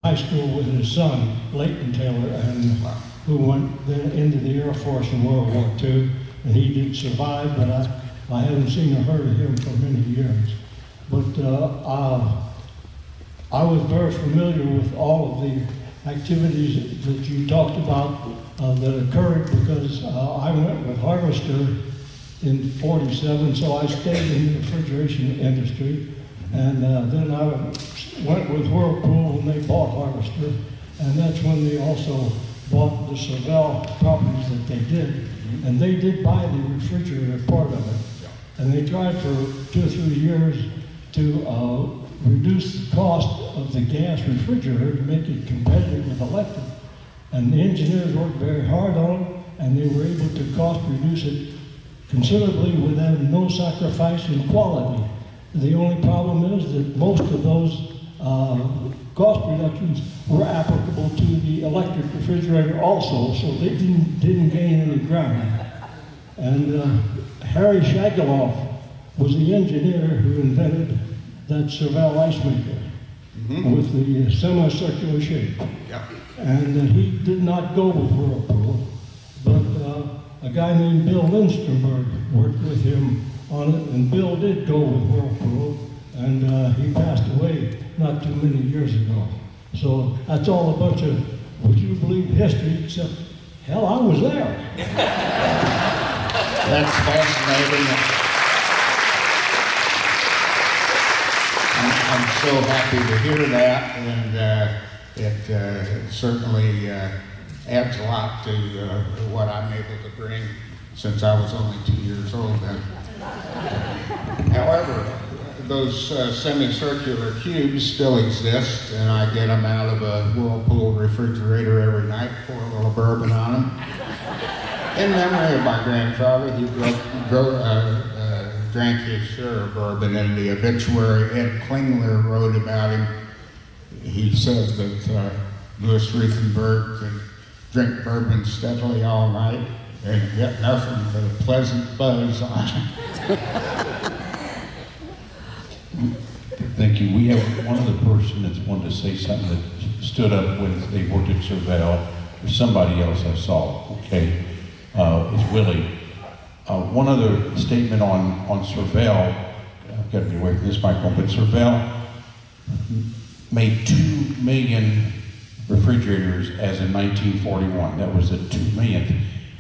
high school with his son, Leighton Taylor, and who went then into the Air Force in World War II. And he did survive, but I haven't seen or heard of him for many years. But I was very familiar with all of the activities that you talked about that occurred because I went with Harvester in '47, so I stayed in the refrigeration industry. And then I went with Whirlpool when they bought Harvester, and that's when they also bought the Servel properties that they did. And they did buy the refrigerator part of it. And they tried for 2 or 3 years to reduce the cost of the gas refrigerator to make it competitive with electric. And the engineers worked very hard on it, and they were able to cost reduce it considerably without no sacrifice in quality. The only problem is that most of those cost reductions were applicable to the electric refrigerator also, so they didn't gain any ground. And Harry Shagaloff was the engineer who invented that Servel ice maker with the semicircular shape. Yep. And he did not go with Whirlpool, but a guy named Bill Lindstrom worked with him on it, and Bill did go with Whirlpool, and he passed away not too many years ago. So that's all a bunch of, would you believe, history, except, hell, I was there. That's fascinating. I'm so happy to hear that, and it certainly adds a lot to what I'm able to bring, since I was only 2 years old then. However, those semicircular cubes still exist, and I get them out of a Whirlpool refrigerator every night, pour a little bourbon on them. In memory of my grandfather, he drank his share of bourbon. In the obituary Ed Klingler wrote about him, he said that Louis Rathenberger could drink bourbon steadily all night and get nothing but a pleasant buzz on it. Thank you. We have one other person that's wanted to say something that stood up when they worked at Servel. There's somebody else I saw, okay, is Willie. One other statement on Servel, I've got to be away from this microphone, but Servel made 2 million refrigerators as in 1941. That was the 2 millionth.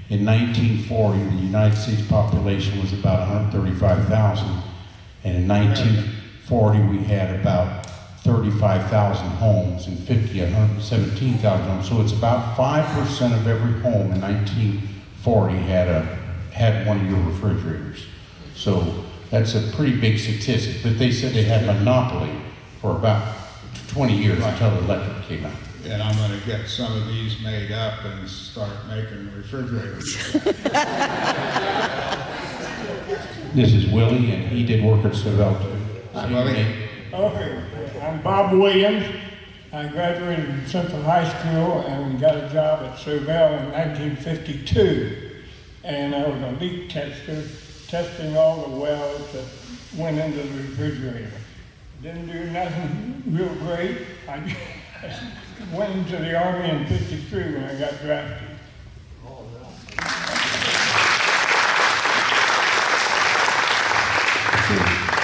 In 1940, the United States population was about 135,000, and in 1940 we had about 35,000 homes, and 117,000 homes. So it's about 5% of every home in 1940 had one of your refrigerators. So that's a pretty big statistic. But they said they had a monopoly for about 20 years until the electric came out. And I'm going to get some of these made up and start making refrigerators. This is Willie, and he did work at Servel too. Hi, Willie. Okay, I'm Bob Williams. I graduated from Central High School and got a job at Servel in 1952. And I was a leak tester, testing all the wells that went into the refrigerator. Didn't do nothing real great. I went into the Army in '53 when I got drafted.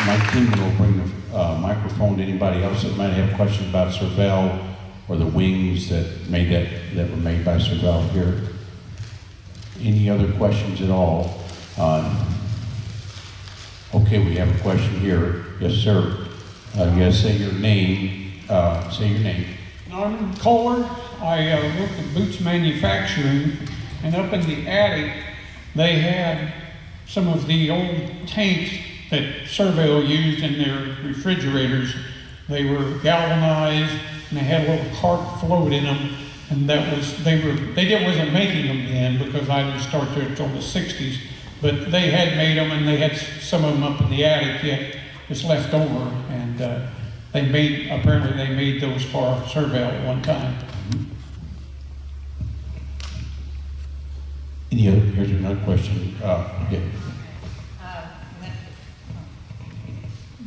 My team will bring the microphone to anybody else that might have questions about Servel or the wings that were made by Servel here. Any other questions at all? Okay, we have a question here. Yes, sir. You gotta say your name. Say your name. Norman Kohler. I worked at Boots Manufacturing, and up in the attic, they had some of the old tanks that Servel used in their refrigerators. They were galvanized, and they had a little cart float in them, and they wasn't making them then because I didn't start there until the '60s. But they had made them, and they had some of them up in the attic yet. It's left over, and apparently they made those for Servel at one time. Any other? Here's another question. Yeah.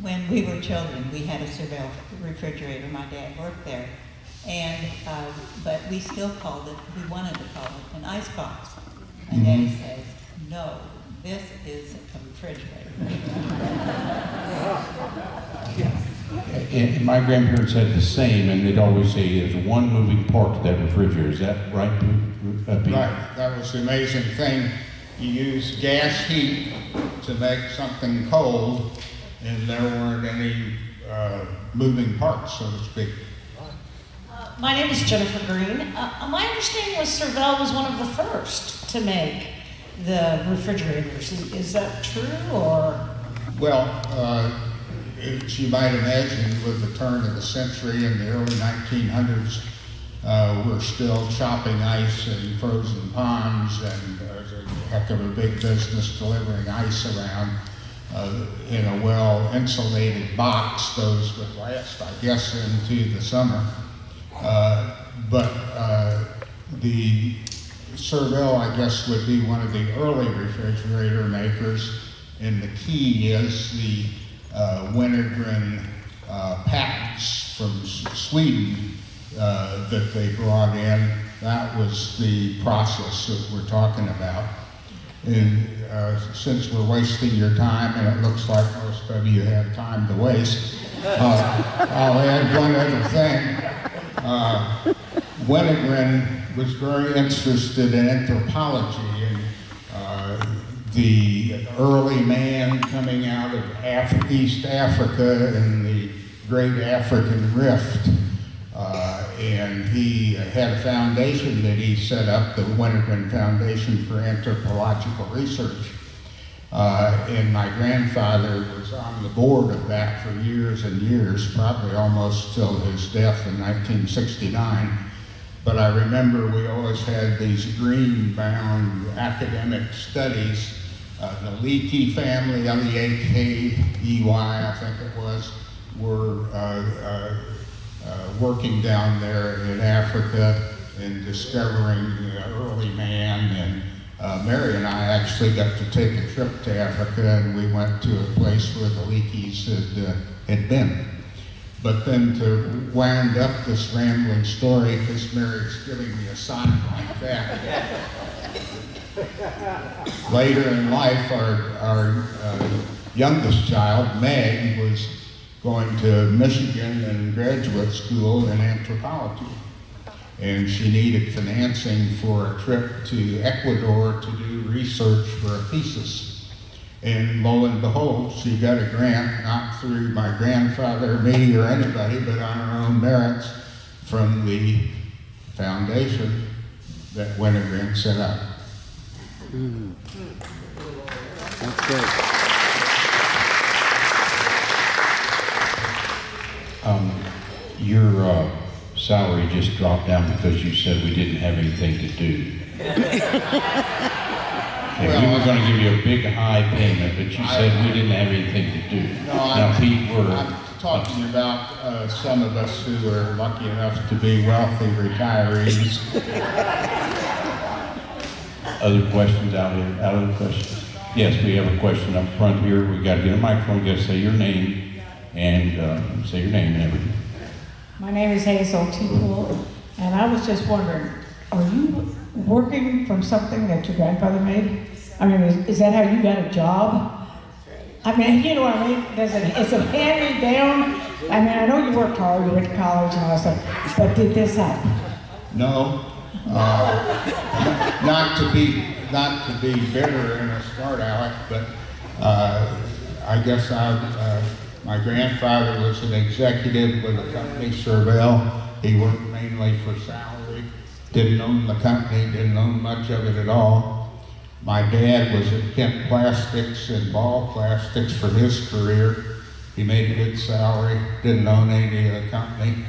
When we were children, we had a Servel refrigerator. My dad worked there, and but we still called it, we wanted to call it an icebox. And Daddy says, no, this is a refrigerator. And my grandparents had the same, and they'd always say there's one moving part to that refrigerator. Is that right, Pete? Right, that was the amazing thing. You use gas heat to make something cold, and there weren't any moving parts, so to speak. My name is Jennifer Green. My understanding was Servel was one of the first to make the refrigerators. Is that true, or? Well, as you might imagine, with the turn of the century in the early 1900s, we're still chopping ice in frozen ponds, and there's a heck of a big business delivering ice around in a well-insulated box. Those would last, I guess, into the summer. But the Servel, I guess, would be one of the early refrigerator makers, and the key is the Wintergren patents from Sweden that they brought in. That was the process that we're talking about. And since we're wasting your time, and it looks like most of you have time to waste, I'll add one other thing. Wintergren was very interested in anthropology and the early man coming out of East Africa and the Great African Rift. And he had a foundation that he set up, the Wintergren Foundation for Anthropological Research. And my grandfather was on the board of that for years and years, probably almost till his death in 1969. But I remember we always had these green-bound academic studies. The Leakey family, L-E-A-K-E-Y, I think it was, were working down there in Africa and discovering the early man. And Mary and I actually got to take a trip to Africa, and we went to a place where the Leakeys had been. But then to wind up this rambling story, because Mary's giving me a sign like that. Later in life, our youngest child, Meg, was going to Michigan and graduate school in anthropology. And she needed financing for a trip to Ecuador to do research for a thesis. And lo and behold, she got a grant, not through my grandfather, me, or anybody, but on her own merits from the foundation that Wintergren set up. That's great. Your salary just dropped down because you said we didn't have anything to do. Okay, we were going to give you a big high payment, but you said we didn't have anything to do. No, now, Pete, I'm talking about some of us who are lucky enough to be wealthy retirees. Other questions out here? Other questions? Yes, we have a question up front here. We got to get a microphone. You got to say your name and say your name and everything. My name is Hazel T. Poole, and I was just wondering, are you working from something that your grandfather made? I mean, is that how you got a job? I mean, you know what I mean? It's a hand-me-down. I mean, I know you worked hard, you went to college and all that stuff, but did this happen? No. Not to be bitter and a smart aleck, but I guess my grandfather was an executive with a company, Servel. He worked mainly for salary, didn't own the company, didn't own much of it at all. My dad was at Kent Plastics and Ball Plastics for his career. He made a good salary, didn't own any of the company.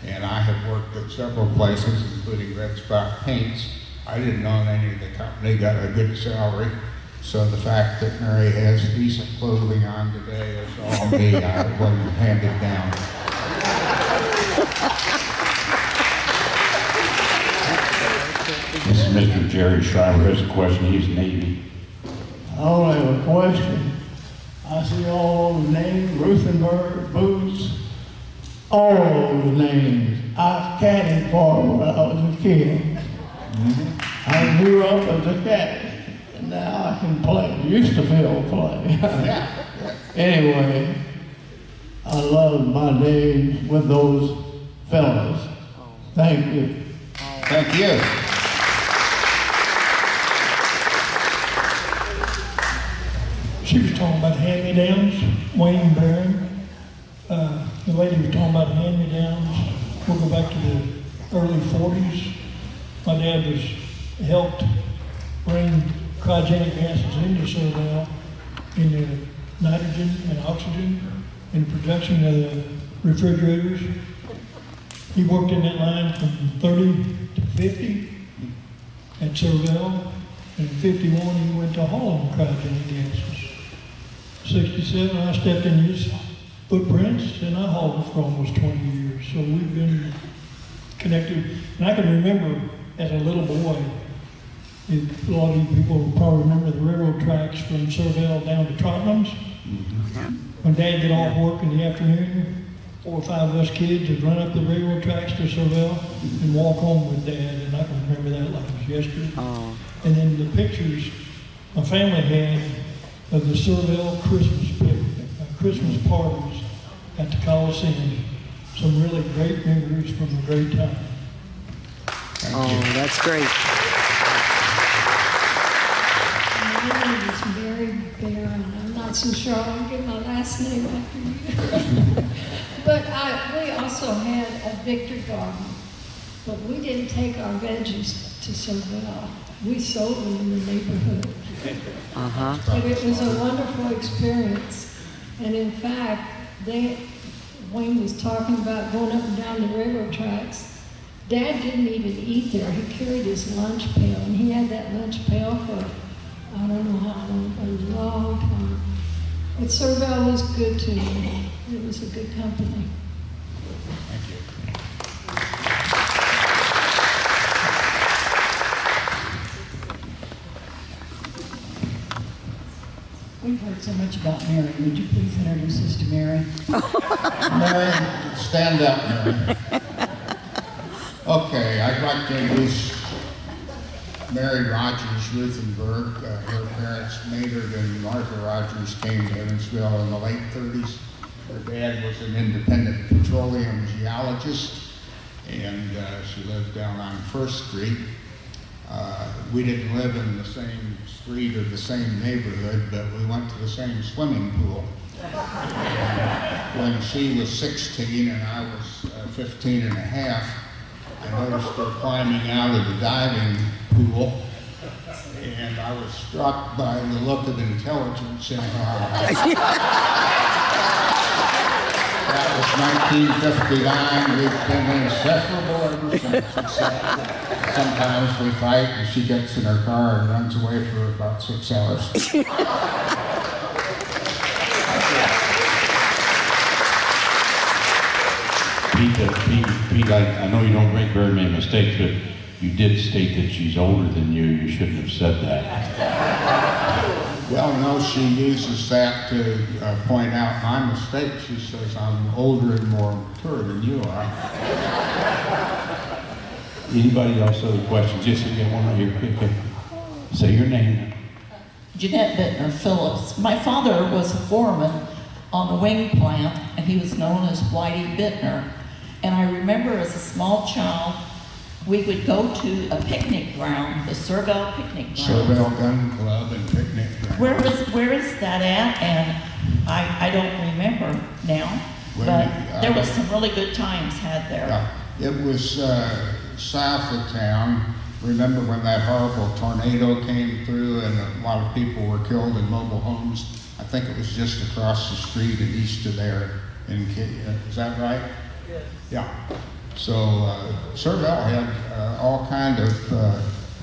And I have worked at several places, including Red Spot Paints. I didn't own any of the company, got a good salary. So the fact that Mary has decent clothing on today is all me. I wasn't handed down. This is Mr. Jerry Schreiber has a question. He's Navy. I only have a question. I see all those names, Rathenberger, Boots, all the names. I caddied for them when I was a kid. I grew up as a caddy, and now I can play. Used to be able to play. Anyway, I love my days with those fellas. Thank you. Thank you. She was talking about hand-me-downs, Wayne Barron. The lady was talking about hand-me-downs. We'll go back to the early 40s. My dad helped bring cryogenic gases into Servel in the nitrogen and oxygen in production of the refrigerators. He worked in that line from 30 to 50 at Servel. In 51, he went to hauling cryogenic gases. 67, I stepped in his footprints, and I hauled it for almost 20 years. So we've been connected. And I can remember as a little boy, a lot of you people will probably remember the railroad tracks from Servel down to Trotman's. When Dad get off work in the afternoon, 4 or 5 of us kids would run up the railroad tracks to Servel and walk home with Dad, and I can remember that like it was yesterday. And then the pictures my family had of the Servel Christmas parties at the Coliseum. Some really great memories from a great time. That's great. My name is Mary Barron. I'm not so sure I'll get my last name after you. But we also had a Victor garden, but we didn't take our veggies to Servel. We sold them in the neighborhood. But it was a wonderful experience. And in fact, Wayne was talking about going up and down the railroad tracks. Dad didn't even eat there. He carried his lunch pail, and he had that lunch pail for, I don't know how long, a long time. But Servel was good to me. It was a good company. Thank you. We've heard so much about Mary. Would you please introduce us to Mary? Mary, stand up, Mary. Okay, I'd like to introduce Mary Rogers Rathenberger. Her parents, Maynard and Martha Rogers, came to Evansville in the late 30s. Her dad was an independent petroleum geologist, and she lived down on First Street. We didn't live in the same street or the same neighborhood, but we went to the same swimming pool. When she was 16 and I was 15 and a half, I noticed her climbing out of the diving pool, and I was struck by the look of intelligence in her eyes. That was 1959. We've been inseparable ever since. Sometimes we fight and she gets in her car and runs away for about 6 hours. Pete, I know you don't make very many mistakes, but you did state that she's older than you. You shouldn't have said that. Well, no, she uses that to point out my mistake. She says I'm older and more mature than you are. Anybody else have questions? Yes, we got one right here. Okay. Say your name. Jeanette Bittner Phillips. My father was a foreman on the wing plant, and he was known as Whitey Bittner. And I remember as a small child, we would go to a picnic ground, the Servel picnic ground. Servel Gun Club and picnic ground. Where is that at? And I don't remember now, but there was some really good times had there. Yeah, it was south of town. Remember when that horrible tornado came through and a lot of people were killed in mobile homes? I think it was just across the street and east of there. Is that right? Yes. Yeah. So Servel had all kind of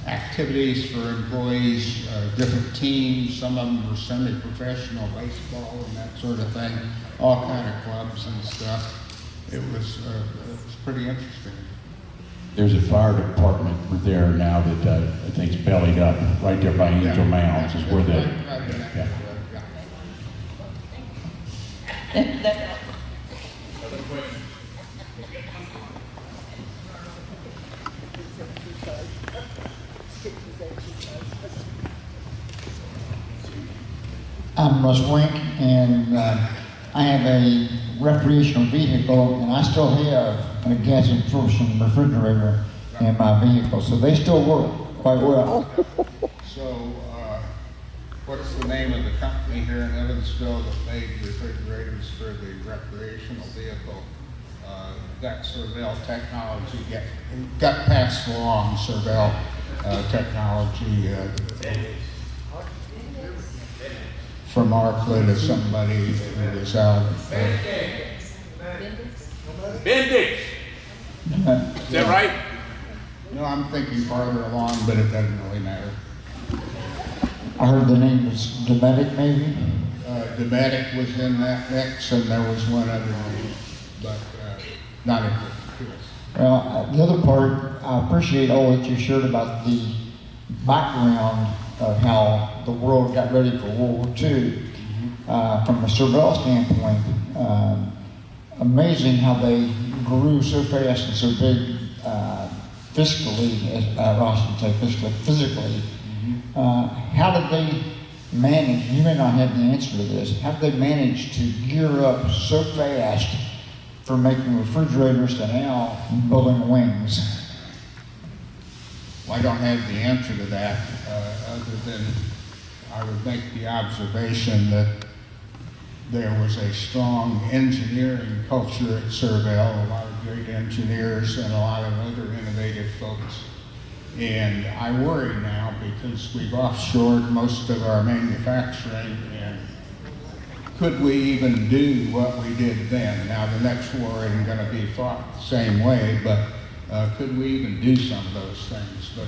activities for employees, different teams. Some of them were semi-professional baseball and that sort of thing. All kind of clubs and stuff. It was pretty interesting. There's a fire department there now that I think's bellied up right there by Angel Mounds is where they. Yeah. I'm Russ Wink, and I have a recreational vehicle, and I still have a gas absorption refrigerator in my vehicle, so they still work quite well. So, what's the name of the company here in Evansville that made refrigerators for the recreational vehicle? That Servel technology got passed along, Servel technology from Arclay to somebody who was out. Bendix. Is that right? No, I'm thinking farther along, but it doesn't really matter. I heard the name was Dometic, maybe? Dometic was in that mix, and there was one other name, but not in particular. Well, the other part, I appreciate all that you shared about the background of how the world got ready for World War II. From a Servel standpoint, amazing how they grew so fast and so big fiscally, I should say physically. How did they manage, you may not have the answer to this, how did they manage to gear up so fast for making refrigerators to now building wings? Well, I don't have the answer to that, other than I would make the observation that there was a strong engineering culture at Servel, a lot of great engineers and a lot of other innovative folks. And I worry now because we've offshored most of our manufacturing, and could we even do what we did then? Now the next war isn't going to be fought the same way, but could we even do some of those things? But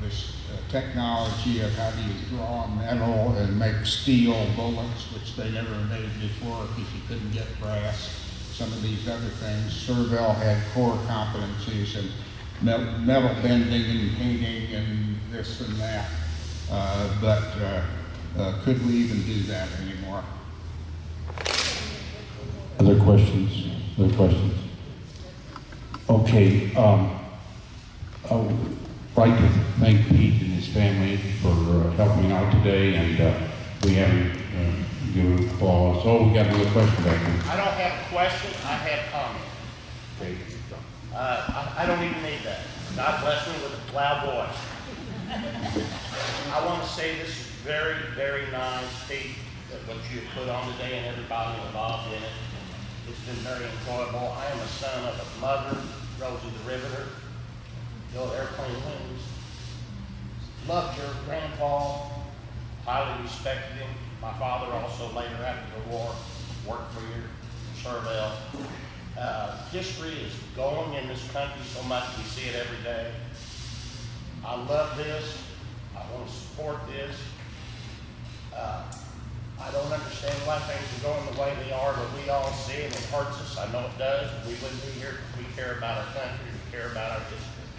this technology of how do you draw metal and make steel bullets, which they never made before because you couldn't get brass, some of these other things. Servel had core competencies in metal bending and painting and this and that, but could we even do that anymore? Other questions? Other questions? Okay, I would like to thank Pete and his family for helping out today, and we haven't given applause. Oh, we got another question back there. I don't have a question, I have comment. Okay. I don't even need that. God bless me with a loud voice. I want to say this is very, very nice, Pete, that what you have put on today and everybody involved in it. It's been very enjoyable. I am a son of a mother, Rosie the Riveter, the old airplane wings. Loved your grandpa, highly respected him. My father also later after the war worked for your Servel. History is going in this country so much, we see it every day. I love this. I want to support this. I don't understand why things are going the way they are, but we all see it and it hurts us. I know it does. We wouldn't be here because we care about our country, we care about our history.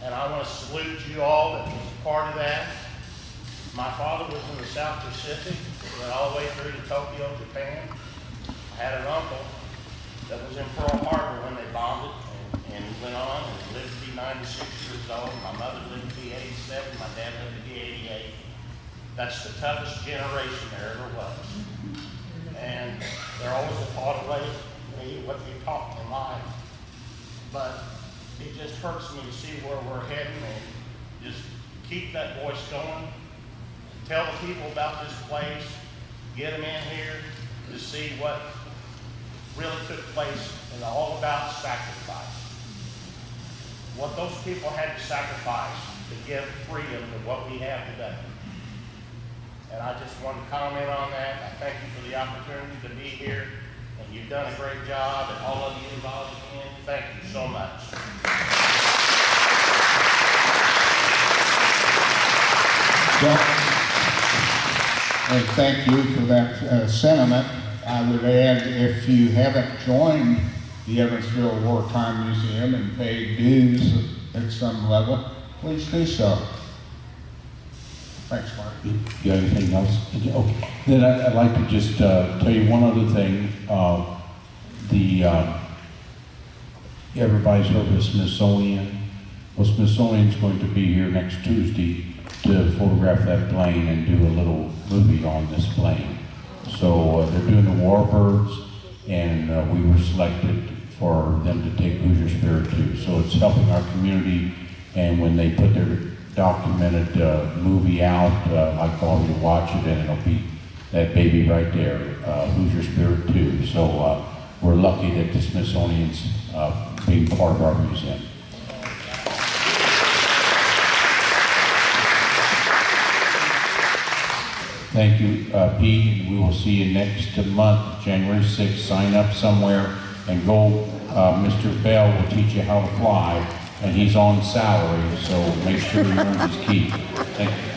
And I want to salute you all that was a part of that. My father was in the South Pacific, went all the way through to Tokyo, Japan. I had an uncle that was in Pearl Harbor when they bombed it, and he went on and lived to be 96 years old. My mother lived to be 87, my dad lived to be 88. That's the toughest generation there ever was. And they're always a taught away me what they taught in life. But it just hurts me to see where we're heading, and just keep that voice going. Tell the people about this place, get them in here to see what really took place, and all about sacrifice. What those people had to sacrifice to give freedom to what we have today. And I just want to comment on that. I thank you for the opportunity to be here, and you've done a great job, and all of you involved again, thank you so much. And thank you for that sentiment. I would add, if you haven't joined the Evansville Wartime Museum and paid dues at some level, please do so. Thanks, Mark. You got anything else? Okay. Then I'd like to just tell you one other thing. Everybody's heard of the Smithsonian. Well, Smithsonian's going to be here next Tuesday to photograph that plane and do a little movie on this plane. So they're doing the Warbirds, and we were selected for them to take Hoosier Spirit too. So it's helping our community, and when they put their documented movie out, I'd call you to watch it, and it'll be that baby right there, Hoosier Spirit 2. So we're lucky that the Smithsonian's being part of our museum. Thank you, Pete. We will see you next month, January 6th. Sign up somewhere and go. Mr. Bell will teach you how to fly, and he's on salary, so make sure you earn his keep. Thank you.